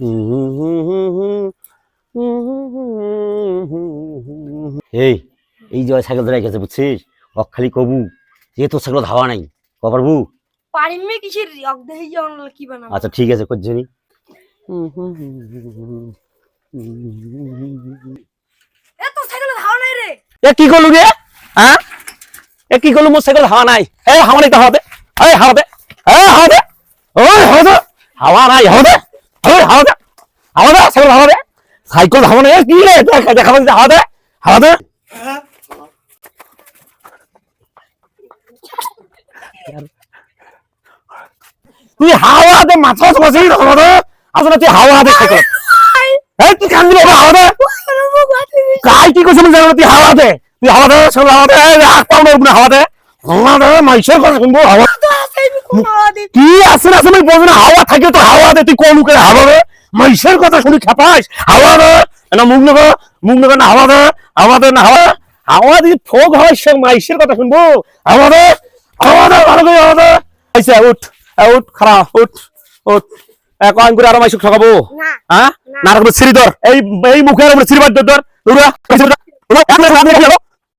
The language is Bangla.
এই এই যে সাইকেল ধরে গেছে বুঝছিস, খালি কবু যে তোর সাইকেল ধাওয়া নাই কপারবু পারিমে কিসের অগদেহি জন কি বানাবো। আচ্ছা ঠিক আছে করছনি এ তো সাইকেল ধাওয়া নাই রে। এ কি করলু রে? হ্যাঁ এ কি করলু? মোর সাইকেল হাওয়া নাই। এ হাওয়া নাই তো হাওয়া দে। এই হাওয়া দে। এই হাওয়া দে। ওই হাওয়া দে। হাওয়া নাই হাওয়া দে। ওই হাওয়া দে। হাওয়া দে সাইকেল হাওয়া দে। সাইকেল হাওয়া নাই কি রে? দেখা বলতে হাওয়া দে। হাওয়া দে। তুই হাওয়া দে মাথা বসে হাওয়া দে। আসলে তুই হাওয়া দে সাইকেল। এই তুই কান দিলে হাওয়া দে। কাই কি কইছিস জানো? তুই হাওয়া দে। তুই হাওয়া দে সাইকেল হাওয়া দে। রাখ পাউডার উপরে হাওয়া দে। হাওয়া দে মাইশের কথা শুনবো হাওয়া। কি আছে না তুমি বলছ না হাওয়া থাকে তো হাওয়া দে। তুই কোন করে হাওয়া দে? মাইশের কথা শুনি খাপাস। হাওয়া দে না মুখ নগর না হাওয়া দে। হাওয়া দে না হাওয়া। হাওয়া দি ফোক হয় সে মাইশের কথা শুনবো। হাওয়া দে। হাওয়া দে ভালো করে হাওয়া দে। আইসা উঠ উঠ খারা উঠ উঠ। কয়েন করে আরো মাইশুক ঠকাবো? হ্যাঁ না রাখবো সিঁড়ি ধর। এই মুখের উপরে সিঁড়ি বাদ ধর।